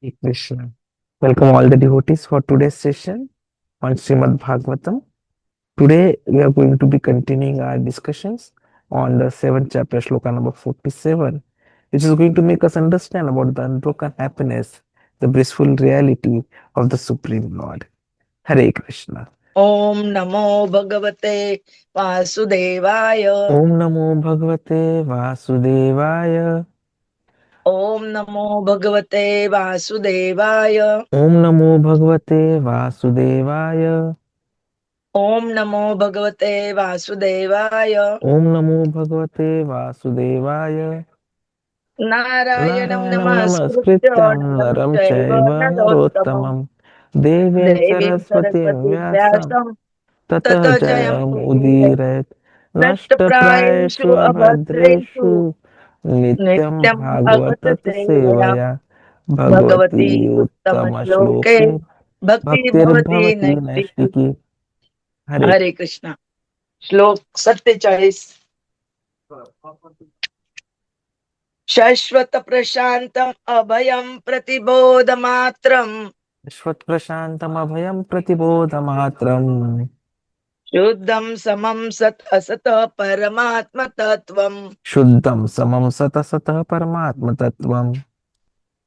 Hare Krishna. Welcome all the devotees for today's session on Srimad Bhagavatam. Today we are going to be continuing our discussions on the seventh chapter, shloka number 47, which is going to make us understand about the unbroken happiness, the blissful reality of the Supreme Lord. Hare Krishna. ॐ नमो भगवते वासुदेवाय। Om Namo Bhagavate Vasudevaya. ॐ नमो भगवते वासुदेवाय। Om Namo Bhagavate Vasudevaya. ॐ नमो भगवते वासुदेवाय। Om Namo Bhagavate Vasudevaya. नारायणं नारायणं नमस्कृत्य नमस्कृत्यं नरं नरं चैव चैव नरोत्तमं नरोत्तमं देवीं देवीं सरस्वतीं सरस्वतीं व्यासं व्यासं ततः ततो जयमुदीरये। जयमुदीरयेत्। नष्टप्रायेषु नष्टप्रायेषु अभद्रेषु अभद्रेषु नित्यं नित्यं भगवत भागवत सेवया सेवया भगवती भगवती उत्तमश्लोके उत्तमश्लोके भक्ति भवति भक्तिर्भवति नैष्टिकी। नैष्टिकी। हरे हरे कृष्णा। श्लोक 47। शाश्वत प्रशांतम अभयम प्रतिबोध मात्रम शाश्वतप्रशान्तमभयं प्रतिबोधमात्रम् शुद्धम समम सत असत परमात्म तत्वम शुद्धं समं सतसतः परमात्मतत्त्वम्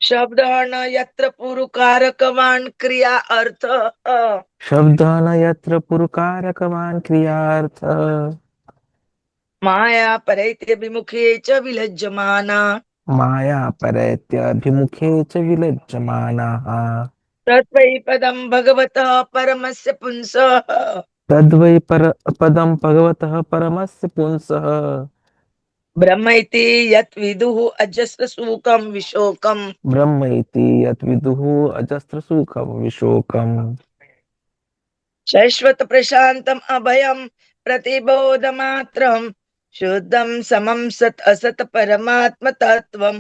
शब्द न यत्र पुरुकारकवान क्रिया अर्थ शब्दः न यत्र पुरुकारकवान् क्रियार्थः माया परैते विमुखे च विलज्जमाना मायापरैत्यभिमुखे च विलज्जमानाः तत्वै पदम भगवतः परमस्य पुंसः तद्वै पदं भगवतः परमस्य पुंसः ब्रह्म इति यत् विदुः अजस्र सूकम विशोकम ब्रह्म इति यद्विदुः अजस्रसुखं विशोकम् शाश्वत प्रशांतम अभयम प्रतिबोध मात्रम शुद्धम समम सत असत परमात्म तत्वम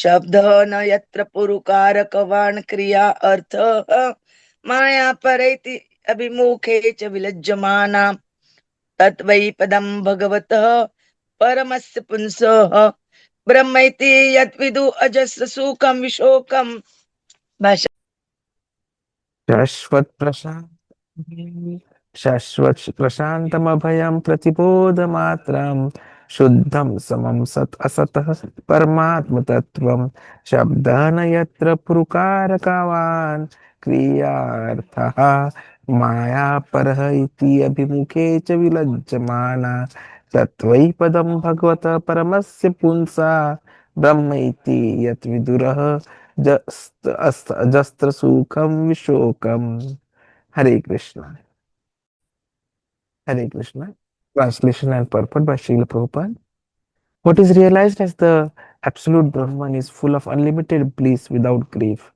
शब्द न यत्र पुरुकारकवान क्रिया अर्थ माया परैति अभिमुखे च विलज्जमाना तत्वै पदम भगवतः परमस्य पुंसः ब्रह्मैति यद्विदु अजस्र सूकम विशोकम। शाश्वत प्रशान्तमभयं प्रतिबोधमात्रं शुद्धं समं सत् असतः परमात्मतत्त्वं शब्दः न यत्र पुरुकारकवान् क्रियार्थः मायापरः इति अभिमुखे च विलज्जमाना तत्त्वै पदं भगवतः परमस्य पुंसा ब्रह्म इति यत् विदुरः जस्त्रसुखं विशोकम् Hare Krishna. Hare Krishna. Translation and purport by Srila Prabhupada. What is realized as the absolute Brahman is full of unlimited bliss without grief.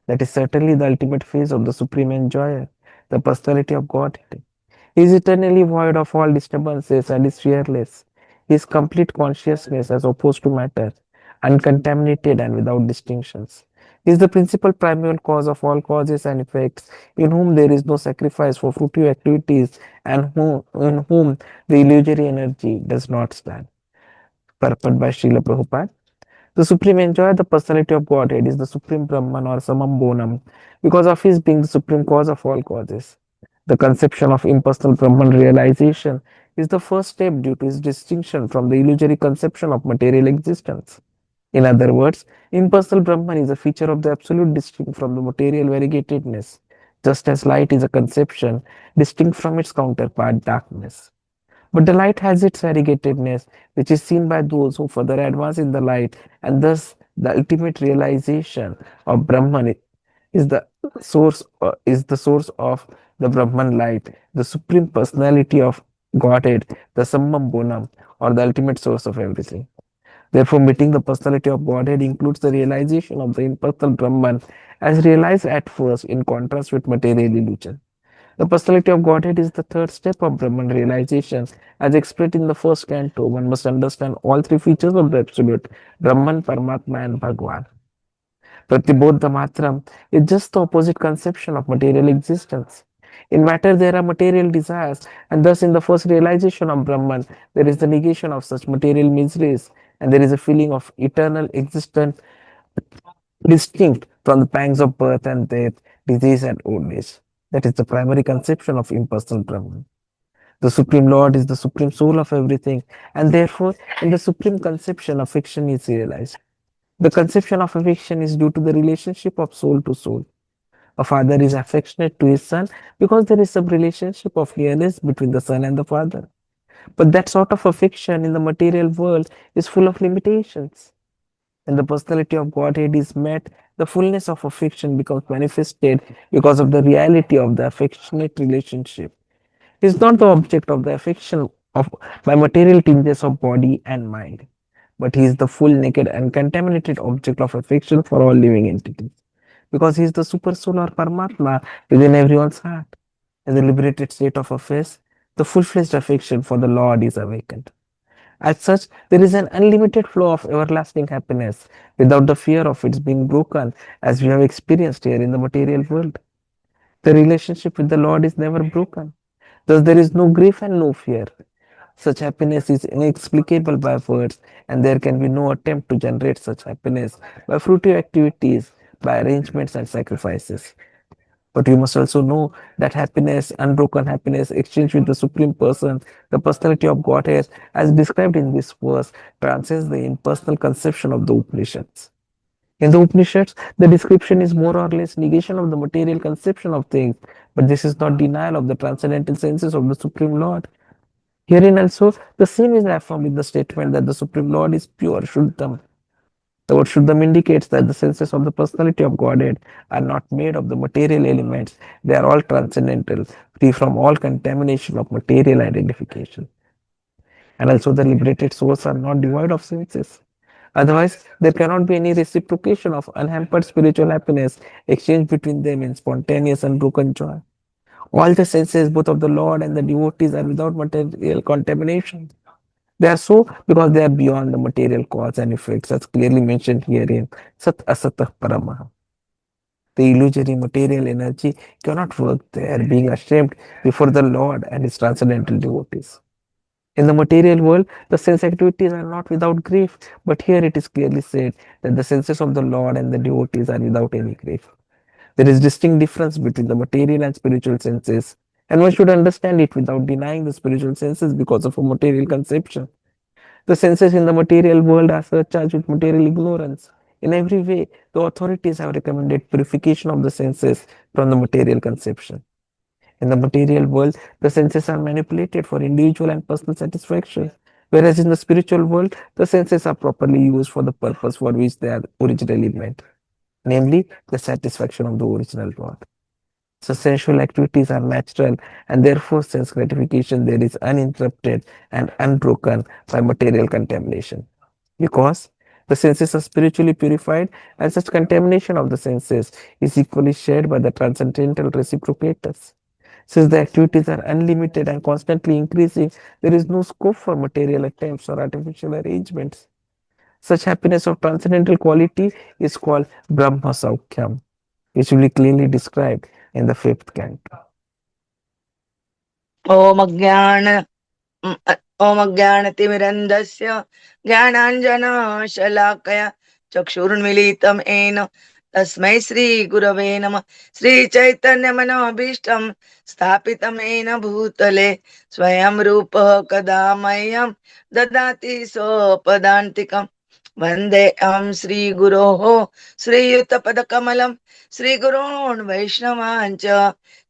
That is certainly the ultimate phase of the supreme enjoyer, the personality of Godhead. He is eternally void of all disturbances and is fearless. He is complete consciousness as opposed to matter, uncontaminated and without distinctions. He is the principal primal cause of all causes and effects, in whom there is no sacrifice for fruitive activities and in whom the illusory energy does not stand. Purport by Srila Prabhupada. The supreme enjoyer, the personality of Godhead, is the supreme Brahman or Samam Bonam, because of his being the supreme cause of all causes. The conception of impersonal Brahman realization is the first step due to his distinction from the illusory conception of material existence. In other words, impersonal Brahman is a feature of the absolute distinct from the material variegatedness, just as light is a conception distinct from its counterpart, darkness. But the light has its variegatedness, which is seen by those who further advance in the light, and thus the ultimate realization of Brahman is the source of the Brahman light, the supreme personality of Godhead, the Sammam Bonam, or the ultimate source of everything. Therefore, meeting the personality of Godhead includes the realization of the impersonal Brahman as realized at first in contrast with material illusion. The personality of Godhead is the third step of Brahman realization. As explained in the first canto, one must understand all three features of the Absolute Brahman, Paramatma, and Bhagwan. Pratibodha Matram is just the opposite conception of material existence. In matter, there are material desires, and thus, in the first realization of Brahman, there is the negation of such material miseries, and there is a feeling of eternal existence distinct from the pangs of birth and death, disease and old age. That is the primary conception of impersonal Brahman. The Supreme Lord is the supreme soul of everything, and therefore, in the supreme conception, affection is realized. The conception of affection is due to the relationship of soul to soul. A father is affectionate to his son because there is some relationship of nearness between the son and the father. But that sort of affection in the material world is full of limitations. When the personality of Godhead is met, the fullness of affection becomes manifested because of the reality of the affectionate relationship. He is not the object of the affection of by material tinges of body and mind, but he is the full, naked, and contaminated object of affection for all living entities, because he is the super soul or Paramatma within everyone's heart. In the liberated state of affairs, the full-fledged affection for the Lord is awakened. As such, there is an unlimited flow of everlasting happiness without the fear of its being broken, as we have experienced here in the material world. The relationship with the Lord is never broken. Thus, there is no grief and no fear. Such happiness is inexplicable by words, and there can be no attempt to generate such happiness by fruitive activities, by arrangements and sacrifices. But you must also know that happiness, unbroken happiness, exchanged with the Supreme Person, the personality of Godhead, as described in this verse, transcends the impersonal conception of the Upanishads. In the Upanishads, the description is more or less negation of the material conception of things, but this is not denial of the transcendental senses of the Supreme Lord. Herein also, the same is affirmed in the statement that the Supreme Lord is pure, Shuddham. The word Shuddham indicates that the senses of the personality of Godhead are not made of the material elements, they are all transcendental, free from all contamination of material identification. And also, the liberated souls are not devoid of senses. Otherwise, there cannot be any reciprocation of unhampered spiritual happiness exchanged between them in spontaneous and broken joy. All the senses, both of the Lord and the devotees, are without material contamination. They are so because they are beyond the material cause and effects, as clearly mentioned here in Sat Asatah Paramaha. The illusory material energy cannot work there, being ashamed before the Lord and his transcendental devotees. In the material world, the sense activities are not without grief, but here it is clearly said that the senses of the Lord and the devotees are without any grief. There is distinct difference between the material and spiritual senses, and one should understand it without denying the spiritual senses because of a material conception. The senses in the material world are surcharged with material ignorance. In every way, the authorities have recommended purification of the senses from the material conception. In the material world, the senses are manipulated for individual and personal satisfaction, whereas in the spiritual world, the senses are properly used for the purpose for which they are originally meant, namely the satisfaction of the original God. So sensual activities are natural, and therefore sense gratification there is uninterrupted and unbroken by material contamination. Because the senses are spiritually purified, and such contamination of the senses is equally shared by the transcendental reciprocators. Since the activities are unlimited and constantly increasing, there is no scope for material attempts or artificial arrangements. Such happiness of transcendental quality is called Brahma Saukyam, which will be clearly described in the fifth canto. ॐ अज्ञान ॐ अज्ञानतिमिरन्धस्य ज्ञानाञ्जनशलाकया चक्षुर्मिलितं येन तस्मै श्रीगुरवे नमः। श्रीचैतन्यमनोभीष्टं स्थापितं येन भूतले स्वयं रूपः कदा मह्यं ददाति सोपदान्तिकम्। वन्दे अहं श्रीगुरोः श्रीयुतपदकमलं श्रीगुरोन् वैष्णवाञ्च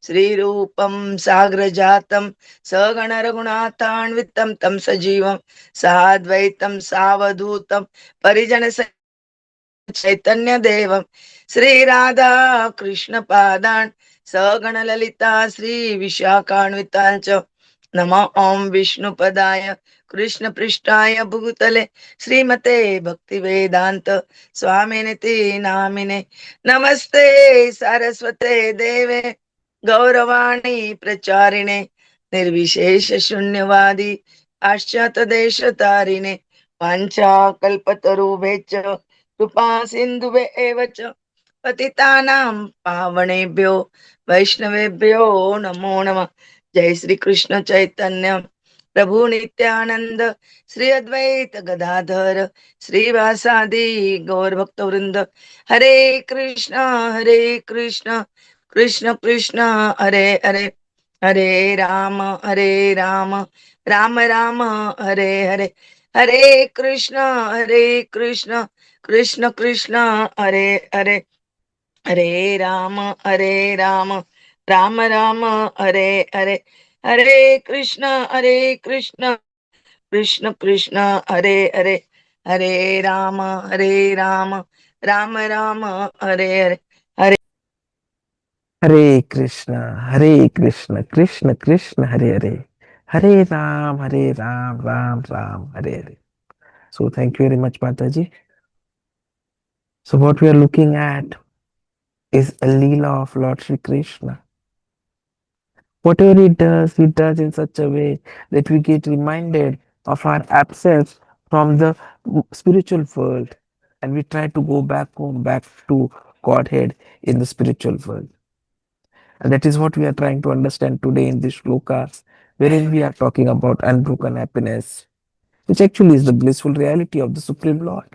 श्रीरूपं साग्रजातं सगणरघुनाथान्वितं तं सजीवं साद्वैतं सावधूतं परिजन चैतन्य देवं श्री राधा कृष्ण पादान् सगण ललिता श्री विशाखान्वितांच नमो ओम विष्णुपदाय कृष्ण पृष्ठाय भूतले श्रीमते भक्ति वेदांत स्वामिनिति नामिने नमस्ते सरस्वते देवे गौरवाणी प्रचारिणे निर्विशेष शून्यवादी पाश्चात देश तारिणे वाञ्छाकल्पतरुभ्यश्च कृपा सिन्धुवे एव च पतितानां पावनेभ्यो वैष्णवेभ्यो नमो नमः। जय श्री कृष्ण चैतन्य प्रभु नित्यानंद श्री अद्वैत गदाधर श्रीवासादि गौर भक्त वृंद। हरे कृष्ण कृष्ण कृष्ण हरे हरे, हरे हरे राम राम राम हरे हरे, हरे कृष्ण कृष्ण कृष्ण हरे हरे, हरे राम राम राम हरे हरे, हरे कृष्ण कृष्ण कृष्ण हरे हरे, हरे राम राम राम हरे हरे, हरे Hare Krishna, Krishna Krishna, Hare Hare, Hare Ram, Ram Ram, Hare Hare. So thank you very much, Mataji. So what we are looking at is a Leela of Lord Shri Krishna. Whatever he does in such a way that we get reminded of our absence from the spiritual world, and we try to go back home, back to Godhead in the spiritual world. And that is what we are trying to understand today in this shloka, wherein we are talking about unbroken happiness, which actually is the blissful reality of the Supreme Lord.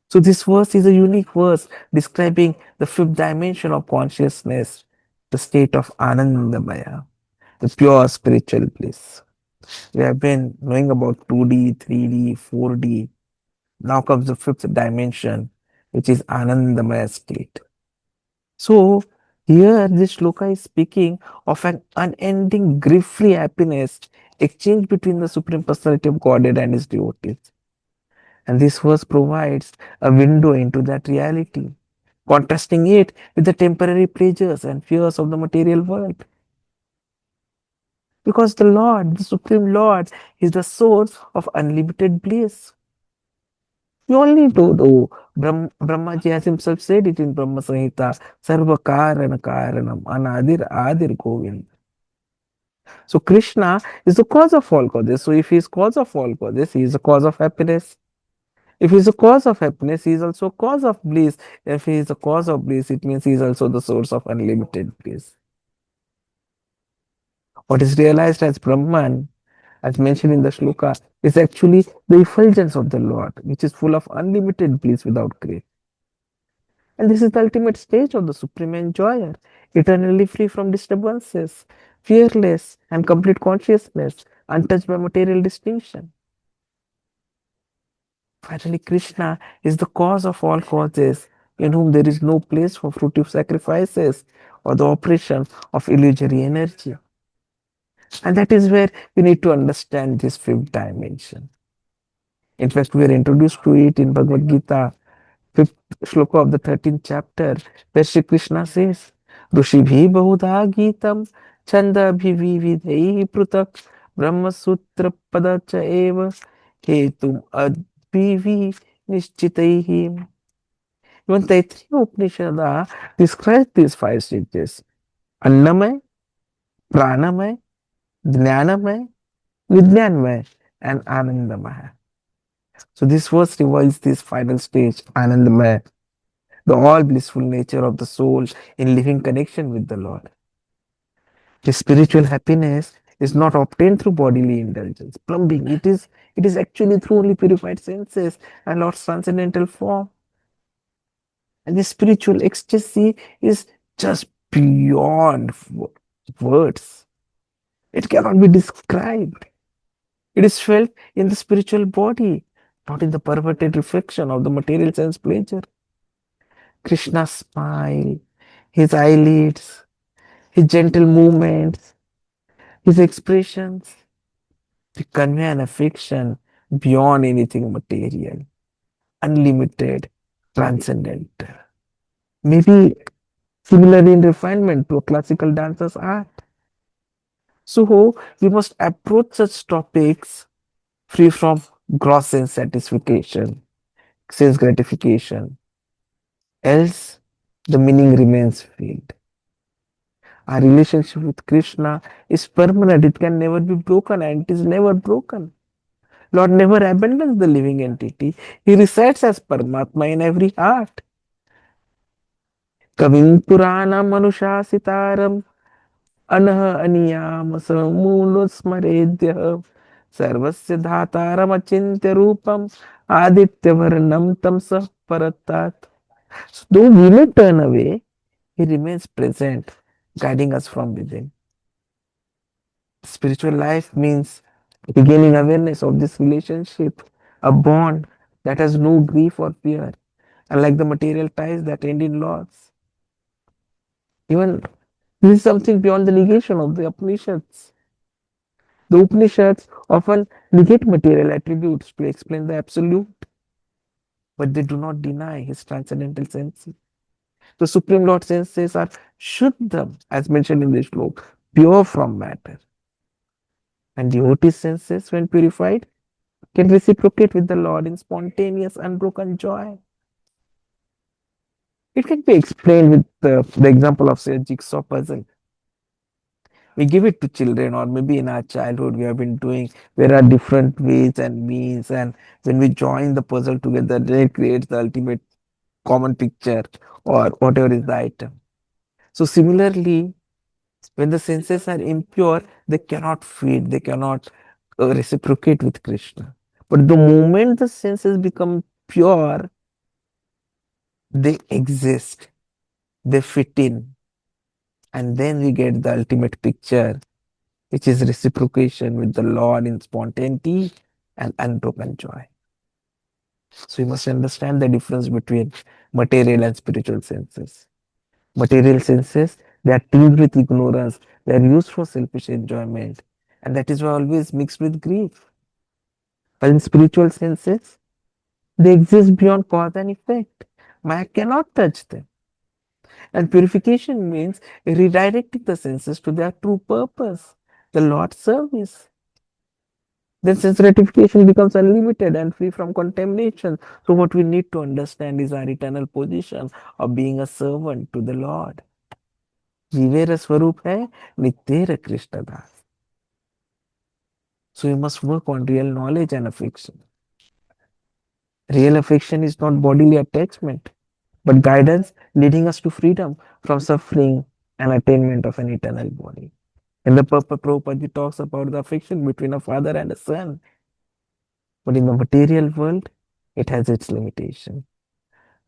So, this verse is a unique verse describing the fifth dimension of consciousness, the state of ānanda-maya, the pure spiritual bliss. We have been knowing about 2D, 3D, 4D. Now comes the fifth dimension, which is ānanda-maya state. So, here this shloka is speaking of an unending grief-free happiness exchange between the Supreme Personality of Godhead and his devotees. And this verse provides a window into that reality, contrasting it with the temporary pleasures and fears of the material world. Because the Lord, the Supreme Lord, is the source of unlimited bliss. You only do, Brahmaji has himself said it in Brahma Samhita, Sarva Karana Karanam, Anadir Adir Govind. So Krishna is the cause of all causes. So if he is cause of all causes, he is the cause of happiness. If he is the cause of happiness, he is also cause of bliss. If he is the cause of bliss, it means he is also the source of unlimited bliss. What is realized as Brahman, as mentioned in the shloka, is actually the effulgence of the Lord, which is full of unlimited bliss without grave. And this is the ultimate stage of the supreme enjoyer, eternally free from disturbances, fearless and complete consciousness, untouched by material distinction. Finally, Krishna is the cause of all causes, in whom there is no place for fruitive sacrifices or the operation of illusory energy. And that is where we need to understand this fifth dimension. In fact, we are introduced to it in Bhagavad Gita, fifth shloka of the 13th chapter, where Sri Krishna says, Rushibhi bahudha gitam chanda bhivividhaihi prutak brahma sutra padacha eva hetum adbhivi nishchitaihi. Even Taittiriya Upanishad describes these five stages: Annamay, Pranamay, Jnanamay, Vijnanmay, and Ānanda-maya. So this verse reveals this final stage, Ānanda-maya, the all blissful nature of the soul in living connection with the Lord. The spiritual happiness is not obtained through bodily indulgence, plumbing. It is actually through only purified senses and Lord's transcendental form. And the spiritual ecstasy is just beyond words. It cannot be described. It is felt in the spiritual body, not in the perverted reflection of the material sense pleasure. Krishna's smile, his eyelids, his gentle movements, his expressions, they convey an affection beyond anything material, unlimited, transcendental. Maybe similar in refinement to a classical dancer's art. So we must approach such topics free from gross sense satisfaction, sense gratification. Else, the meaning remains veiled. Our relationship with Krishna is permanent. It can never be broken, and it is never broken. Lord never abandons the living entity. He resides as Paramatma in every heart. Kavim Purana Manushasitaram Anah Aniyam Samuno Smaredya सर्वस्य धातारमचिन्त्य रूपम आदित्यवर्णम तमसः परतात्. So though we may turn away, he remains present, guiding us from within. Spiritual life means regaining awareness of this relationship, a bond that has no grief or fear, unlike the material ties that end in loss. Even this is something beyond the negation of the Upanishads. The Upanishads often negate material attributes to explain the absolute, but they do not deny his transcendental senses. The Supreme Lord's senses are Shuddham, as mentioned in this slok, pure from matter. And devotee's senses, when purified, can reciprocate with the Lord in spontaneous, unbroken joy. It can be explained with the example of, say, a jigsaw puzzle. We give it to children, or maybe in our childhood, we have been doing, there are different ways and means, and when we join the puzzle together, then it creates the ultimate common picture or whatever is the item. So, similarly, when the senses are impure, they cannot feed, they cannot reciprocate with Krishna. But the moment the senses become pure, they exist, they fit in, and then we get the ultimate picture, which is reciprocation with the Lord in spontaneity and unbroken joy. So we must understand the difference between material and spiritual senses. Material senses, they are tinged with ignorance, they are used for selfish enjoyment, and that is why always mixed with grief. While in spiritual senses, they exist beyond cause and effect. Maya cannot touch them. And purification means redirecting the senses to their true purpose, the Lord's service. Then sense gratification becomes unlimited and free from contamination. So, what we need to understand is our eternal position of being a servant to the Lord. जीवेर स्वरूप है नित्य कृष्ण दास. So, we must work on real knowledge and affection. Real affection is not bodily attachment, but guidance leading us to freedom from suffering and attainment of an eternal body. In the Purport, Prabhupada talks about the affection between a father and a son. But in the material world, it has its limitation.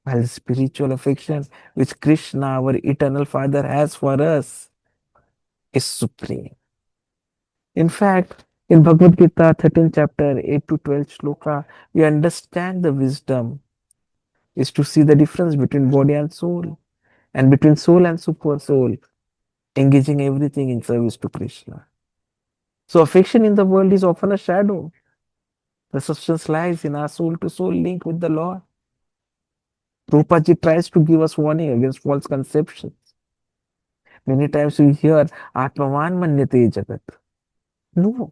While the spiritual affection which Krishna, our eternal Father, has for us is supreme. In fact, in Bhagavad Gita, 13th chapter, 8 to 12 shloka, we understand the wisdom is to see the difference between body and soul, and between soul and super soul, engaging everything in service to Krishna. So, affection in the world is often a shadow. The substance lies in our soul to soul link with the Lord. Prabhupada tries to give us warning against false conceptions. Many times we hear Atmavan manyate jagat. No,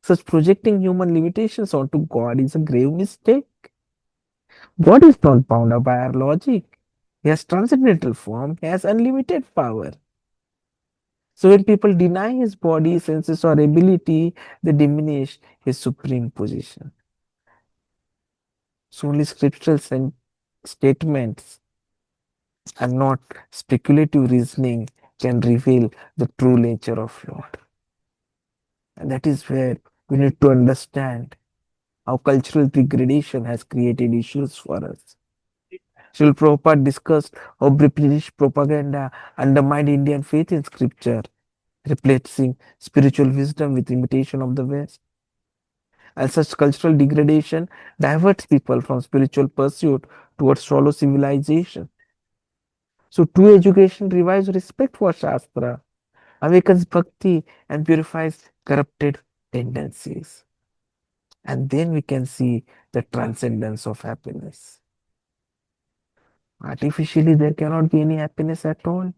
such projecting human limitations onto God is a grave mistake. God is not bound up by our logic. He has transcendental form, he has unlimited power. So when people deny his body, senses, or ability, they diminish his supreme position. So only scriptural statements and not speculative reasoning can reveal the true nature of Lord. And that is where we need to understand how cultural degradation has created issues for us. Srila Prabhupada discussed how British propaganda undermined Indian faith in scripture, replacing spiritual wisdom with imitation of the West. And such cultural degradation diverts people from spiritual pursuit towards shallow civilization. So true education revives respect for Shastra, awakens bhakti, and purifies corrupted tendencies. And then we can see the transcendence of happiness. Artificially, there cannot be any happiness at all.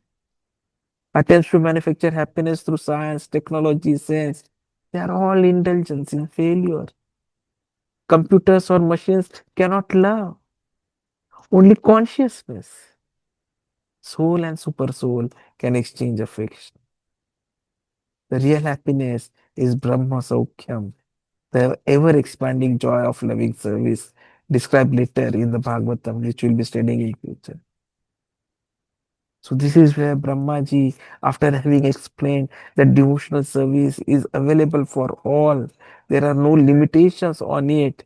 Attempts to manufacture happiness through science, technology, sense, they are all indulgence in failure. Computers or machines cannot love, only consciousness. Soul and super soul can exchange affection. The real happiness is Brahma Saukhyam, the ever expanding joy of loving service, described later in the Bhagavatam, which we'll be studying in future. So this is where Brahmaji, after having explained that devotional service is available for all, there are no limitations on it.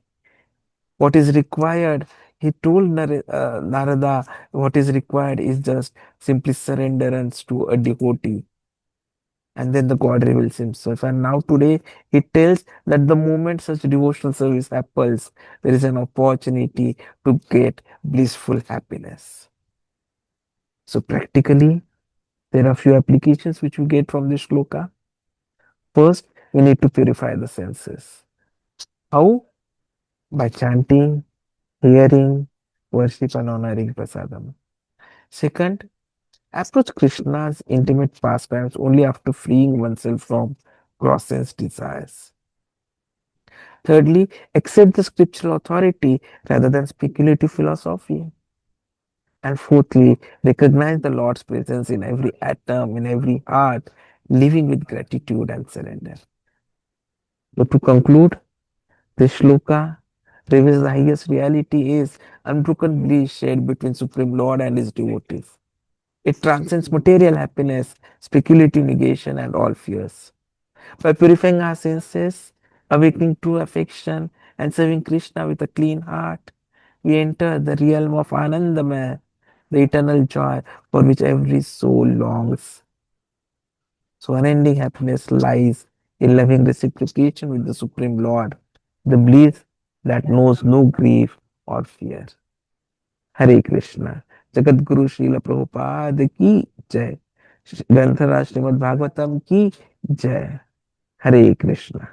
What is required, he told Narada, what is required is just simply surrenderance to a devotee. And then the God reveals himself. And now today he tells that the moment such devotional service happens, there is an opportunity to get blissful happiness. So practically, there are few applications which we get from this shloka. First, we need to purify the senses. How? By chanting, hearing, worship, and honoring prasadam. Second, approach Krishna's intimate pastimes only after freeing oneself from gross sense desires. Thirdly, accept the scriptural authority rather than speculative philosophy. And fourthly, recognize the Lord's presence in every atom, in every heart, living with gratitude and surrender. So, to conclude, this shloka reveals the highest reality is unbroken bliss shared between Supreme Lord and his devotees. It transcends material happiness, speculative negation, and all fears. By purifying our senses, awakening true affection, and serving Krishna with a clean heart, we enter the realm of ānanda-maya, the eternal joy for which every soul longs. So, unending happiness lies in loving reciprocation with the Supreme Lord, the bliss that knows no grief or fear. हरे कृष्णा जगत गुरु श्रील प्रभुपाद की जय ग्रंथराज श्रीमद् भागवतम की जय हरे कृष्णा